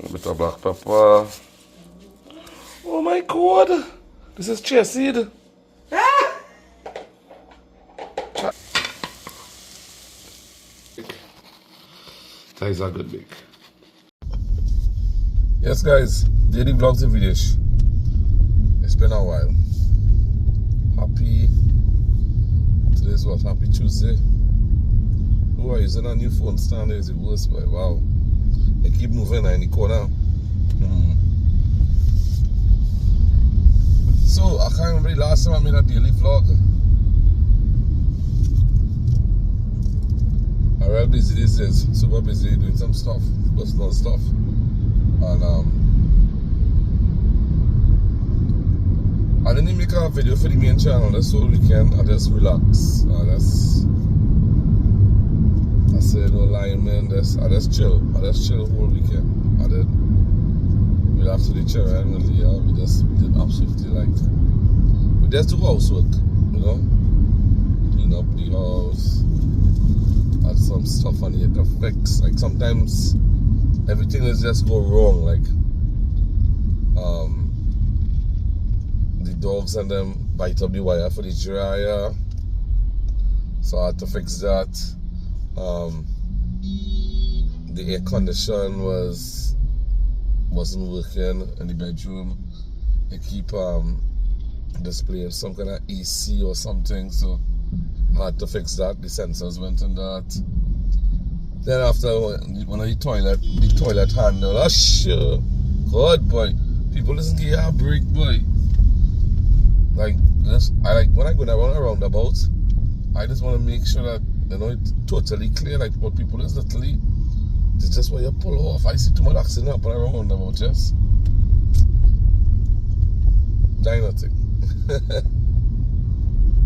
A bit of black pepper. Oh my god! This is chia seed. That is a good bake. Yes guys, daily vlogs every dish. It's been a while. Happy, today's what? Happy Tuesday. Oh, using a new phone stand is the worst, boy. Wow. They keep moving in the corner. So, I can't remember the last time I made a daily vlog. I'm real busy these days. Super busy doing some stuff, personal stuff. And I didn't make a video for the main channel this whole weekend. I just relax. I said no lying, man. I just chill. I just chill the whole weekend. I did relax with the chair and Leah. We did absolutely we just do housework, you know. Clean up the house. Add some stuff on it to fix. Like sometimes everything is just go wrong. Like the dogs and them bite up the wire for the dryer. So I had to fix that. The air condition wasn't working in the bedroom. They keep displaying some kind of AC or something, so I had to fix that. The sensors went in that. Then after one of the toilet handle, oh sure, God boy, people listen to you a break, boy. Like this, when I go around a roundabout, I just want to make sure that it's totally clear. Like what people is literally, it's just where you pull off. I see too much accident happen around about just die nothing.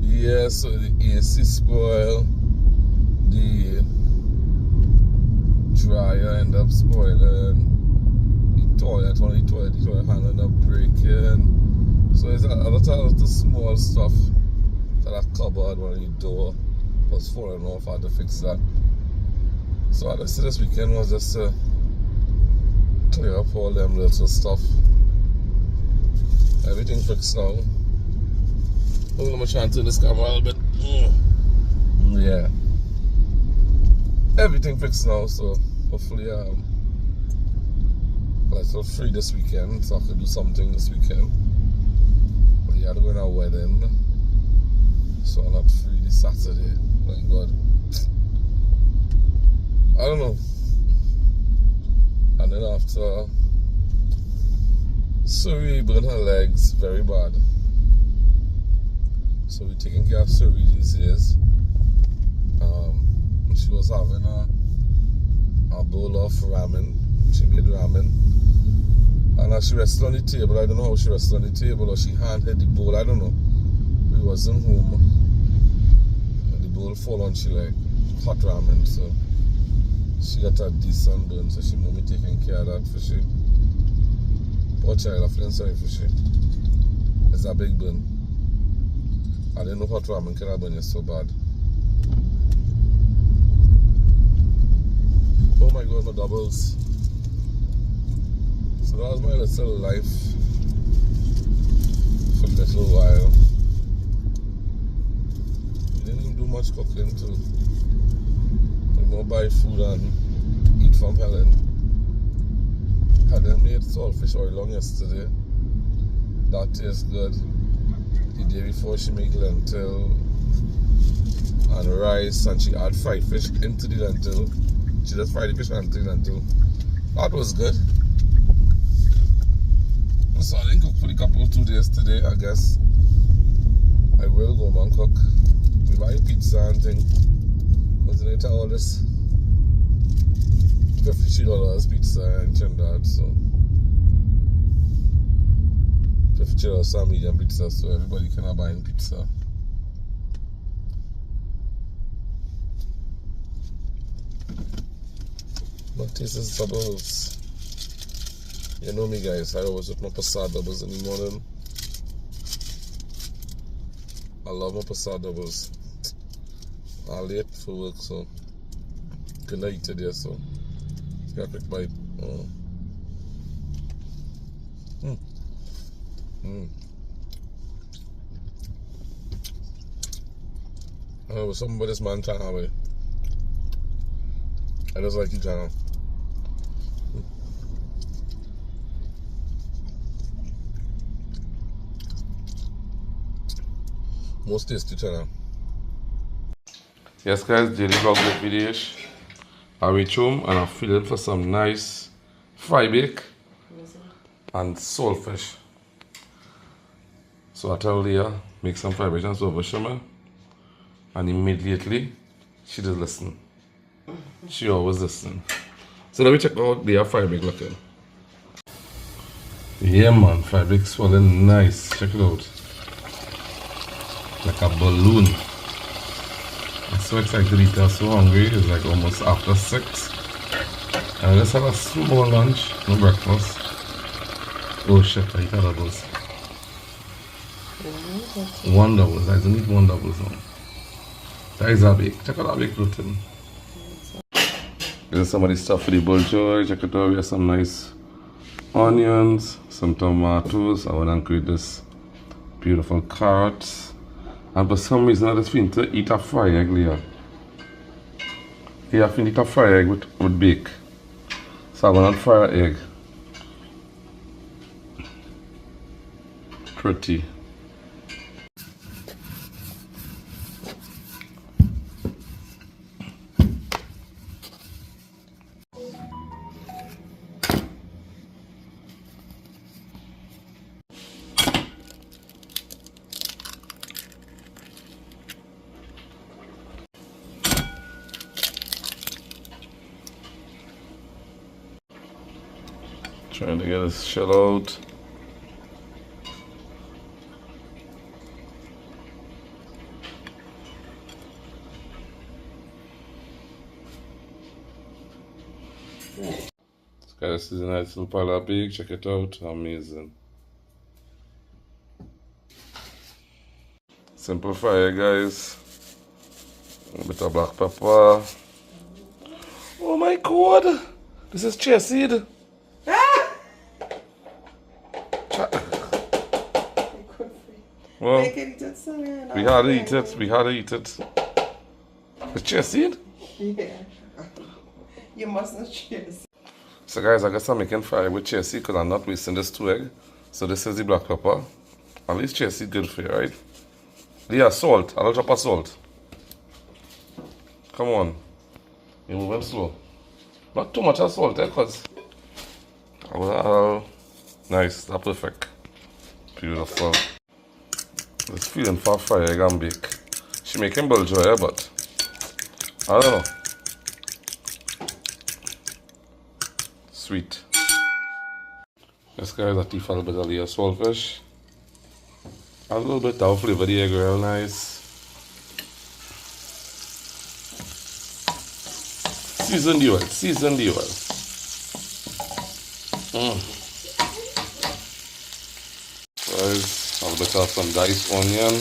Yeah, so the AC spoil, the dryer end up spoiling, the toilet handle end up breaking. So it's a lot of small stuff that I cupboard, one of the door was falling off. I had to fix that. So I said this weekend was just to clear up all them little stuff. Everything fixed now. I'm gonna try and turn this camera a little bit. Yeah. Everything fixed now, so hopefully I'm a little free this weekend, so I could do something this weekend. But yeah, I'm going to a wedding, so I'm not free this Saturday. Thank God. I don't know. And then after, Suri burned her legs very bad. So we're taking care of Suri these days. She was having a bowl of ramen. She made ramen. And as she rested on the table, I don't know how she rested on the table or she handed the bowl, I don't know. We wasn't home. And the bowl fall on she like hot ramen, so she got a decent burn, so she made me taking care of that for she. Poor child, I'm feeling sorry for she. It's a big burn. I didn't know hot ramen can burn you so bad. Oh my God, my doubles. So that was my little life for a little while. We didn't even do much cooking too. We more buy food and eat from Helen. Helen made saltfish oil long yesterday. That tastes good. The day before she made lentil and rice, and she add fried fish into the lentil. She just fried the fish into the lentil. That was good. So I didn't cook for the couple 2 days today. I guess I will go home and cook. We buy pizza and thing. Because they tell all this $50 pizza in Trinidad, so $50 some medium pizza, so everybody can buy pizza. But this is doubles. You know me guys, I always eat my passat doubles in the morning. I love my passat doubles. I'm late for work, so couldn't eat today, so just got a quick bite. Mm. Mm. I know something about this man China way. I just like each other. Most tasty China. Yes guys, daily vlog with videos. I reach home and I'm feeling for some nice fry bake and saltfish. So I tell Leah, make some fry bake and saltfish for me. And immediately, she just listen. She always listen. So let me check out Leah fry bake looking. Yeah man, fry bake swelling nice. Check it out. Like a balloon. I'm so excited to eat. I'm so hungry. It's like almost after 6. And I just had a small lunch, no breakfast. Oh shit, I eat doubles. One doubles. I don't eat one doubles now. That is a bake. Check out that bake protein. Here's some of the stuff for the bulgur. Check it out. We have some nice onions, some tomatoes. I want to include this beautiful carrots. And for some reason, I just feel to eat a fried egg later. Yeah, I feel to eat a fried egg with bake. So I'm going to fry an egg. Pretty. Trying to get this shell out. Guys, this is a nice little pile of bake. Check it out. Amazing. Simple fire, guys. A bit of black pepper. Oh my god! This is chia seed. Well, we had to eat it. We had to eat it. It's chia seed? Yeah. You mustn't chia seed. So guys, I guess I'm making fry with chia seed because I'm not wasting this 2 egg. So this is the black pepper. At least chia seed good for you, right? Yeah, salt. A little drop of salt. Come on. You're moving slow. Not too much of salt, because nice, that's perfect. Beautiful. This feeling for fry egg and bake. She making bulgur, but I don't know. Sweet. This guys, a teeth a little bit of layer saltfish. A little bit of flavor the egg real nice. Season the oil, season the oil. Guys, a little bit of some diced onion.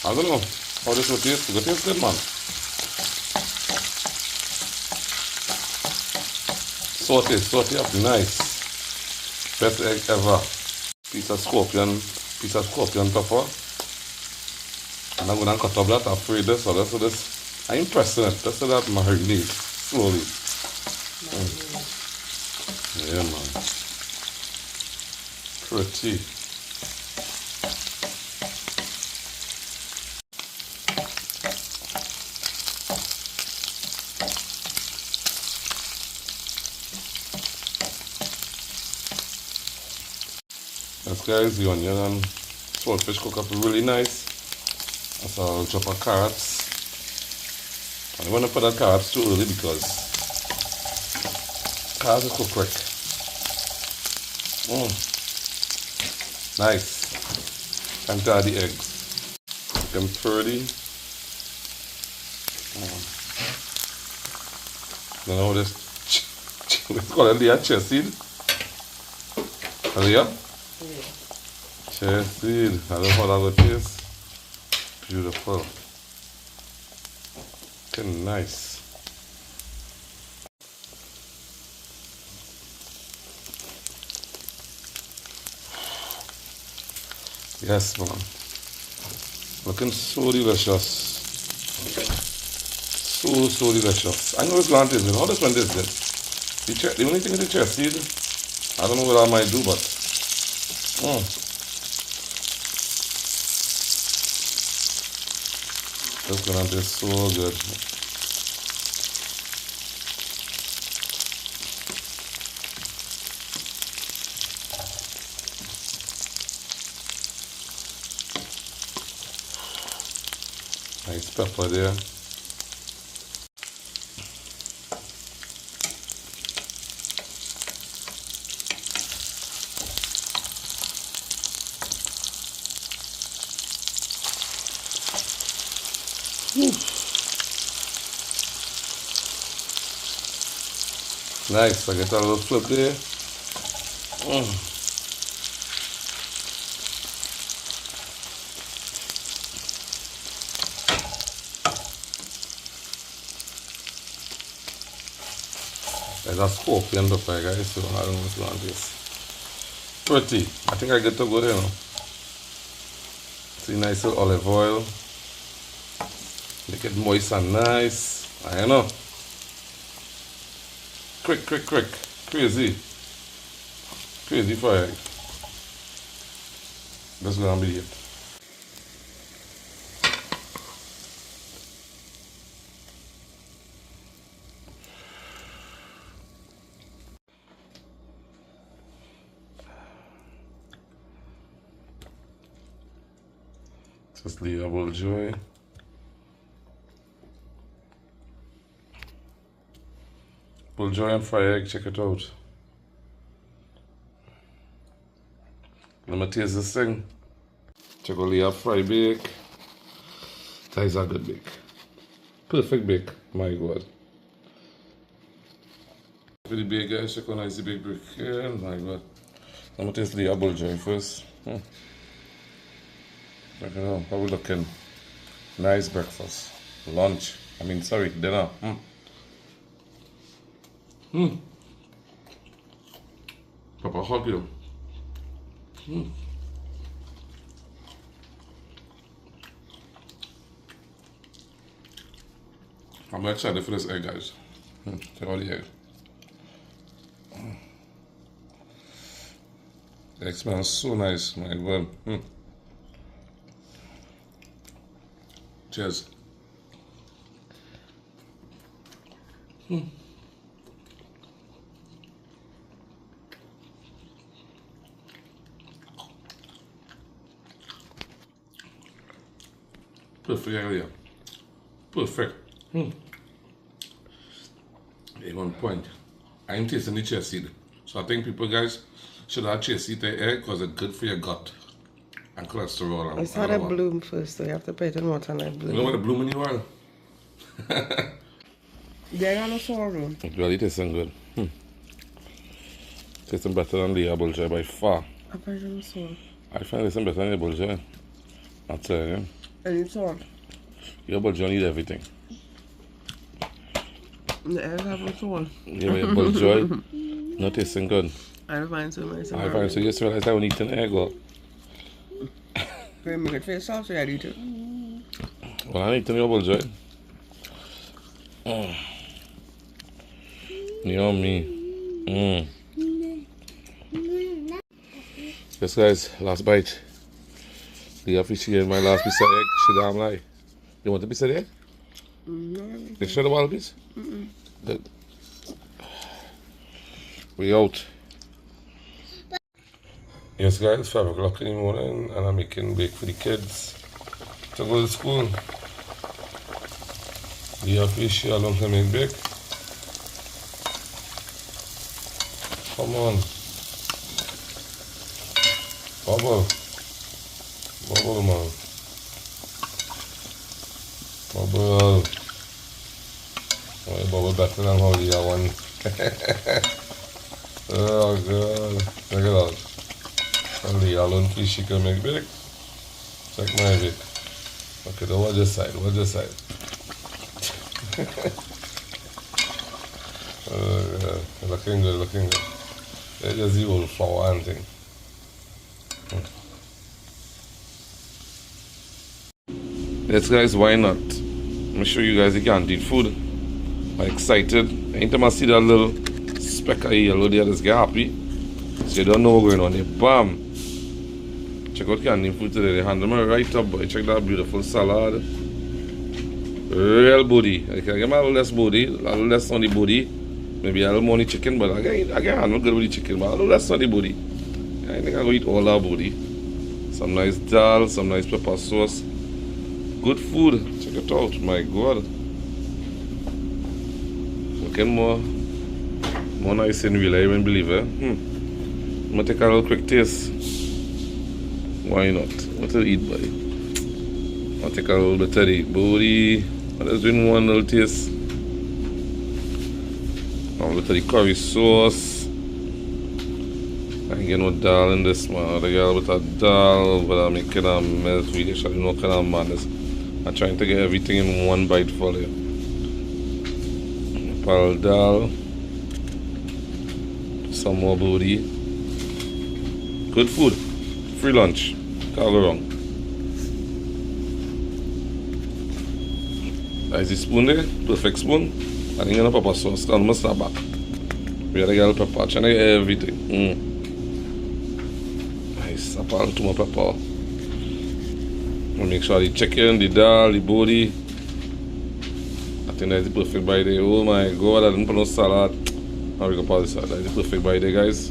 I don't know how this will taste. It will taste good, man. Saute up nice. Best egg ever. Piece of scorpion pepper. And I'm gonna cut up that after this or this. I'm pressing it. Just so that marinate slowly. Yeah, man. Pretty. That's guys, the onion and saltfish cook up really nice. That's a chop of carrots. I don't want to put the carrots too early because carrots will cook quick. Nice. And add the eggs. Make them pretty. You know this. We call it the chia seed. Hallelujah. Chia seed. I don't know how that will taste. Beautiful. Looking nice. Yes, man. Looking so delicious. So delicious. I know this plant is good. How this one is good? The only thing is the chest seed. I don't know what I might do, but this plant is so good. Nice pepper there. Nice, I get a little flip there. There's a scorpion pepper, guys, so I don't know what's going on this. Pretty. I think I get to go there now. See, nice little olive oil. Make it moist and nice. I know. Quick. Crazy fire. That's gonna be it. Just leave a bulljoy. Bulljoy and fried egg, check it out. Let me taste this thing. Check out the fry bake. That is a good bake. Perfect bake, my god. For the bake, guys, check out nice the bake brick here. My god. Let me taste the bulljoy first. Check it out, how we looking? Nice breakfast. Lunch. Dinner. Papa hug you. I'm excited for this egg, guys. Check out the egg. The egg smells so nice, my god. Cheers. Perfect area. Perfect. One point. I ain't tasting the chia seed. So I think people, guys, should have chia seed their egg because it's good for your gut and cholesterol. It's had a bloom first, so you have to put it in water and let it bloom. You know what a bloom in your oil? They're on a sorrow. It really tasting good. Tasting better than the apple joy by far. I find it salt. I find this better than the apple joy. I tell you. And it's salt. Your apple joy need everything. The eggs have a salt. Yeah, but apple joy not tasting good. I find so myself. I find so you just realize I will eat an egg or Can you make it for yourself so I eat it? well, I need to know apple joy. You know me. Yes, guys, last bite. The official my last piece of egg. She damn lie. You want a piece of egg? No. You sure the one piece? Good. We out. Yes, guys, 5 o'clock in the morning, and I'm making bake for the kids to go to school. The official don't make bake. Come on. Bubble, man. Bubble. Oh, bubble better than how the other one. Oh, God. Check it out. And the yellow fish you can make big. Check my big. Okay, now watch this side. Yeah. Looking good. There's just the old flour and thing. Yes guys, why not? Let me show you guys the canteen food. I'm excited. Anytime I see that little speck of yellow there, just get happy. So you don't know what's going on there. Bam! Check out canteen food today. They handle me right up, boy. Check that beautiful salad. Real booty. I can get my little less booty, a little less on the booty. Maybe a little more on the chicken, but I can handle good with the chicken, but a little less on the booty. I think I'll eat all that booty. Some nice dal, some nice pepper sauce. Good food. Check it out. My God. Looking more nice than real. I even believe it. I'm gonna take a little quick taste. Why not? What to eat, buddy? I'll take a little bit of the booty. I'm just doing one little taste. A little bit of the curry sauce. I ain't get no dal in this, man. I get a little bit of dal, but I'm making a mess with it. I don't know what kind of madness. I'm trying to get everything in one bite for you. Pal dal. Some more booty. Good food. Free lunch. Can't go wrong. There's the spoon there. Perfect spoon. I think I'm gonna pepper sauce. I'm gonna snap back. We gotta get a little pepper. Trying to get everything. Nice. I put a little more pepper. I'll make sure the chicken, the dal, the booty. I think that's the perfect bite there. Oh my God, I didn't put no salad. Now we can pause this salad. That's the perfect bite there, guys.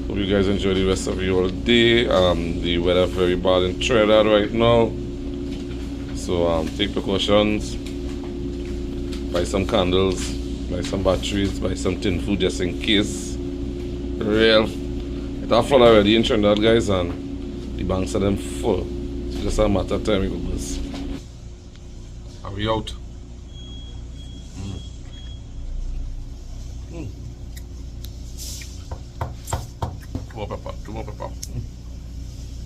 Hope you guys enjoy the rest of your day. The weather very bad in Trinidad right now. So take precautions. Buy some candles, buy some batteries, buy some tin food just in case. Real. It's all full already in Trinidad, guys, and the banks are them full. It's just a matter of time it goes. Are we out?